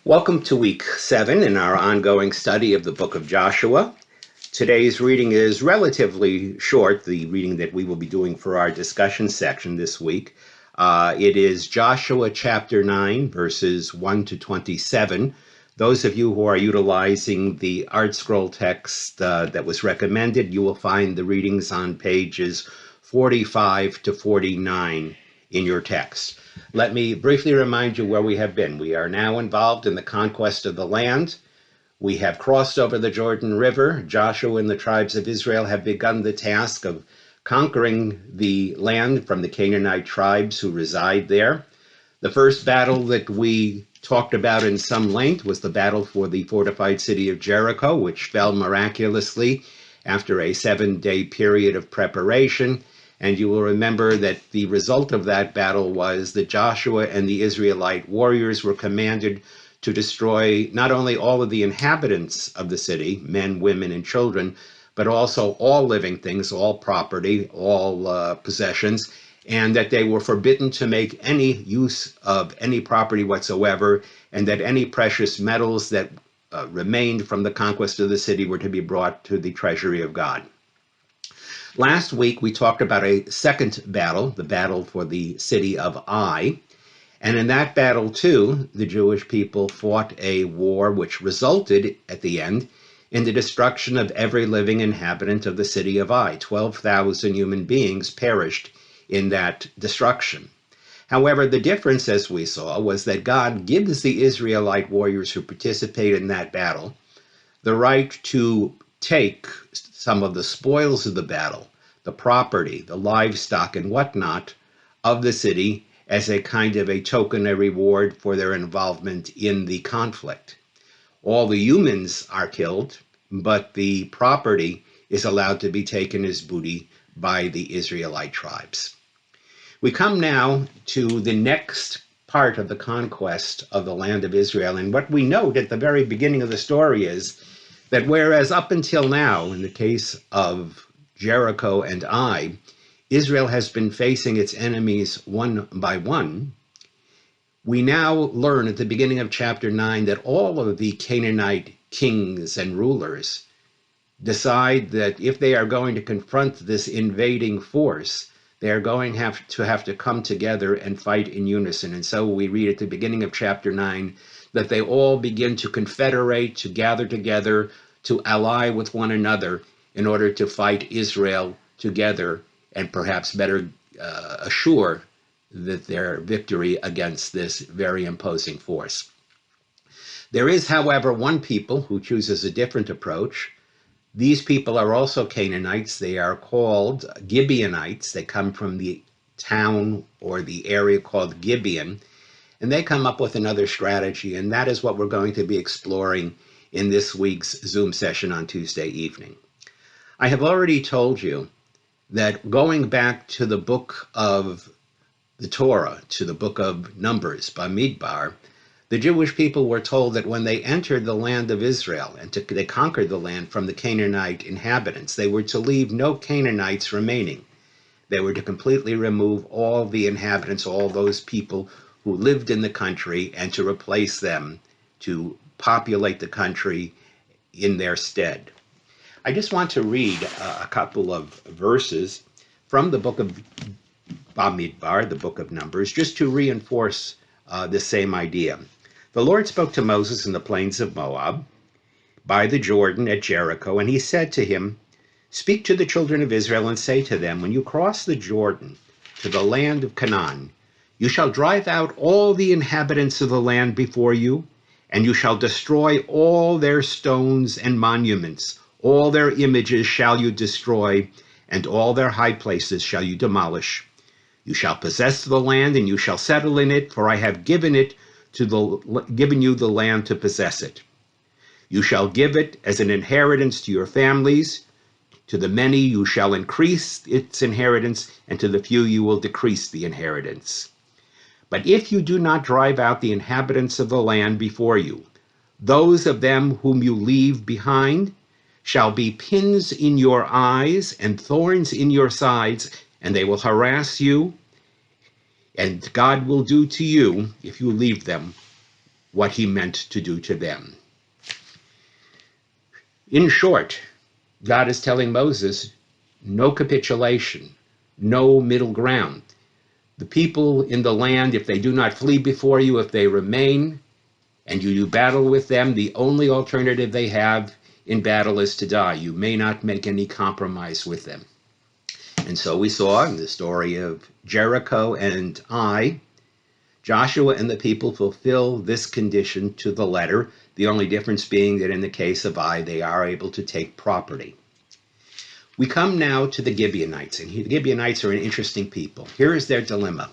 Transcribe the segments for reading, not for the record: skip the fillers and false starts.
Welcome to week 7 in our ongoing study of the book of Joshua. Today's reading is relatively short, the reading that we will be doing for our discussion section this week. It is Joshua chapter 9, verses 1 to 27. Those of you who are utilizing the Art Scroll text that was recommended, you will find the readings on pages 45 to 49 in your text. Let me briefly remind you where we have been. We are now involved in the conquest of the land. We have crossed over the Jordan River. Joshua and the tribes of Israel have begun the task of conquering the land from the Canaanite tribes who reside there. The first battle that we talked about in some length was the battle for the fortified city of Jericho, which fell miraculously after a 7-day period of preparation. And you will remember that the result of that battle was that Joshua and the Israelite warriors were commanded to destroy not only all of the inhabitants of the city, men, women, and children, but also all living things, all property, all possessions, and that they were forbidden to make any use of any property whatsoever, and that any precious metals that remained from the conquest of the city were to be brought to the treasury of God. Last week, we talked about a second battle, the battle for the city of Ai. And in that battle, too, the Jewish people fought a war which resulted, at the end, in the destruction of every living inhabitant of the city of Ai. 12,000 human beings perished in that destruction. However, the difference, as we saw, was that God gives the Israelite warriors who participated in that battle the right to take some of the spoils of the battle, the property, the livestock, and whatnot of the city as a kind of a token, a reward for their involvement in the conflict. All the humans are killed, but the property is allowed to be taken as booty by the Israelite tribes. We come now to the next part of the conquest of the land of Israel, and what we note at the very beginning of the story is that whereas up until now, in the case of Jericho and Ai, Israel has been facing its enemies one by one, we now learn at the beginning of chapter 9 that all of the Canaanite kings and rulers decide that if they are going to confront this invading force, they are going to have to come together and fight in unison. And so we read at the beginning of chapter 9 that they all begin to confederate, to gather together, to ally with one another in order to fight Israel together and perhaps better assure that their victory against this very imposing force. There is, however, one people who chooses a different approach. These people are also Canaanites. They are called Gibeonites. They come from the town or the area called Gibeon. And they come up with another strategy, and that is what we're going to be exploring in this week's Zoom session on Tuesday evening. I have already told you that going back to the book of the Torah, to the book of Numbers, Bamidbar, the Jewish people were told that when they entered the land of Israel and they conquered the land from the Canaanite inhabitants, they were to leave no Canaanites remaining. They were to completely remove all the inhabitants, all those people who lived in the country, and to replace them, to populate the country in their stead. I just want to read a couple of verses from the book of Bamidbar, the book of Numbers, just to reinforce the same idea. The Lord spoke to Moses in the plains of Moab, by the Jordan at Jericho, and he said to him, "Speak to the children of Israel and say to them, when you cross the Jordan to the land of Canaan, you shall drive out all the inhabitants of the land before you, and you shall destroy all their stones and monuments. All their images shall you destroy, and all their high places shall you demolish. You shall possess the land, and you shall settle in it, for I have given you the land to possess it. You shall give it as an inheritance to your families. To the many you shall increase its inheritance, and to the few you will decrease the inheritance. But if you do not drive out the inhabitants of the land before you, those of them whom you leave behind shall be pins in your eyes and thorns in your sides, and they will harass you, and God will do to you, if you leave them, what he meant to do to them. In short, God is telling Moses, no capitulation, no middle ground. The people in the land, if they do not flee before you, if they remain and you do battle with them, the only alternative they have in battle is to die. You may not make any compromise with them. And so we saw in the story of Jericho and Ai, Joshua and the people fulfill this condition to the letter, the only difference being that in the case of Ai, they are able to take property. We come now to the Gibeonites, and the Gibeonites are an interesting people. Here is their dilemma.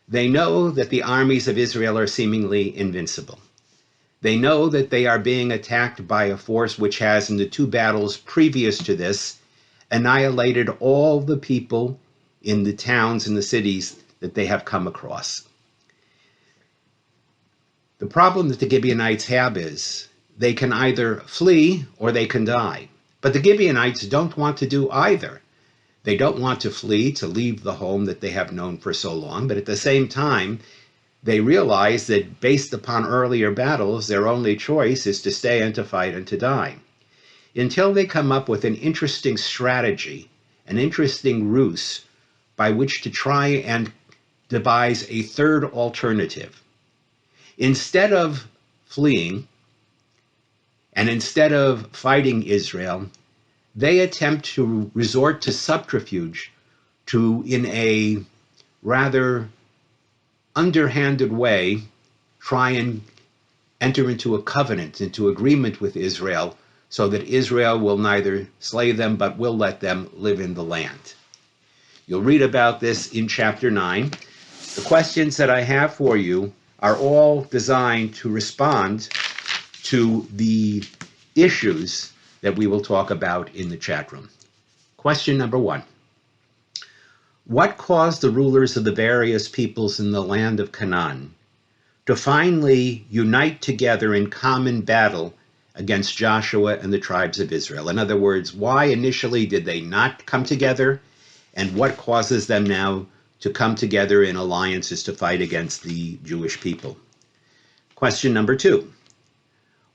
They know that the armies of Israel are seemingly invincible. They know that they are being attacked by a force which has, in the two battles previous to this, annihilated all the people in the towns and the cities that they have come across. The problem that the Gibeonites have is they can either flee or they can die. But the Gibeonites don't want to do either. They don't want to flee, to leave the home that they have known for so long, but at the same time, they realize that based upon earlier battles, their only choice is to stay and to fight and to die. Until they come up with an interesting strategy, an interesting ruse by which to try and devise a third alternative. Instead of fleeing, and instead of fighting Israel, they attempt to resort to subterfuge to, in a rather underhanded way, try and enter into a covenant, into agreement with Israel, so that Israel will neither slay them but will let them live in the land. You'll read about this in chapter 9. The questions that I have for you are all designed to respond to the issues that we will talk about in the chat room. Question number 1. What caused the rulers of the various peoples in the land of Canaan to finally unite together in common battle against Joshua and the tribes of Israel? In other words, why initially did they not come together, and what causes them now to come together in alliances to fight against the Jewish people? Question number 2.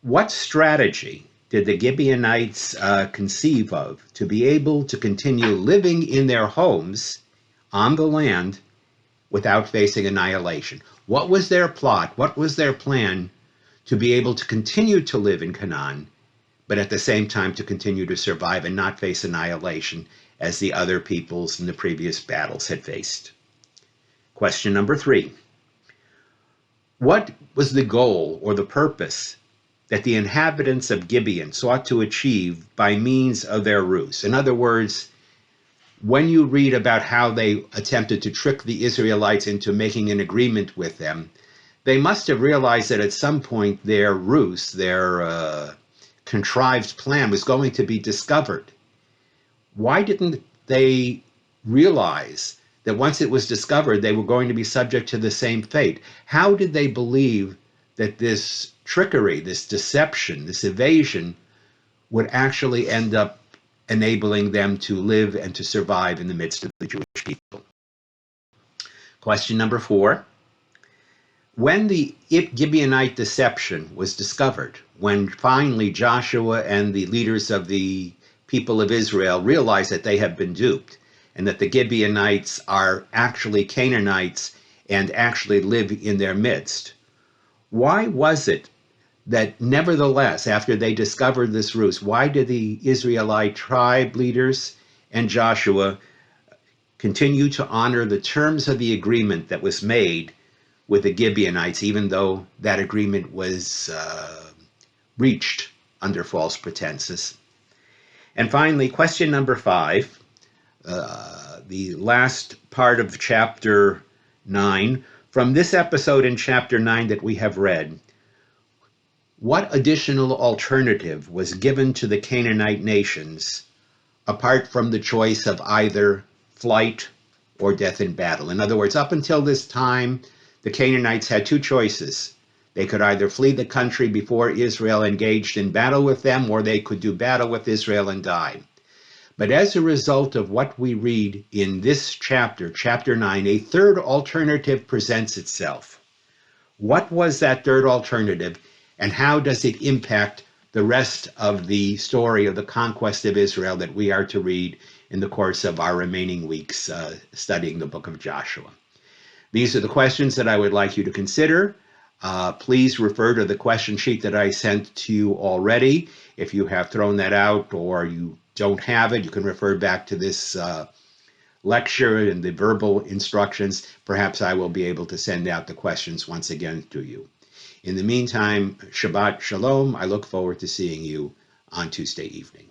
What strategy did the Gibeonites conceive of to be able to continue living in their homes on the land without facing annihilation? What was their plot? What was their plan to be able to continue to live in Canaan, but at the same time to continue to survive and not face annihilation as the other peoples in the previous battles had faced? Question number 3. What was the goal or the purpose that the inhabitants of Gibeon sought to achieve by means of their ruse? In other words, when you read about how they attempted to trick the Israelites into making an agreement with them, they must have realized that at some point their ruse, their contrived plan, was going to be discovered. Why didn't they realize that once it was discovered, they were going to be subject to the same fate? How did they believe that this trickery, this deception, this evasion would actually end up enabling them to live and to survive in the midst of the Jewish people? Question number 4. When the Gibeonite deception was discovered, when finally Joshua and the leaders of the people of Israel realized that they have been duped and that the Gibeonites are actually Canaanites and actually live in their midst, why was it that nevertheless, after they discovered this ruse, why did the Israelite tribe leaders and Joshua continue to honor the terms of the agreement that was made with the Gibeonites, even though that agreement was reached under false pretenses? And finally, question number 5, the last part of chapter 9. From this episode in chapter 9 that we have read, what additional alternative was given to the Canaanite nations apart from the choice of either flight or death in battle? In other words, up until this time, the Canaanites had two choices. They could either flee the country before Israel engaged in battle with them, or they could do battle with Israel and die. But as a result of what we read in this chapter, chapter 9, a third alternative presents itself. What was that third alternative, and how does it impact the rest of the story of the conquest of Israel that we are to read in the course of our remaining weeks studying the book of Joshua? These are the questions that I would like you to consider. Please refer to the question sheet that I sent to you already. If you have thrown that out or you don't have it, you can refer back to this lecture and the verbal instructions. Perhaps I will be able to send out the questions once again to you. In the meantime, Shabbat Shalom. I look forward to seeing you on Tuesday evening.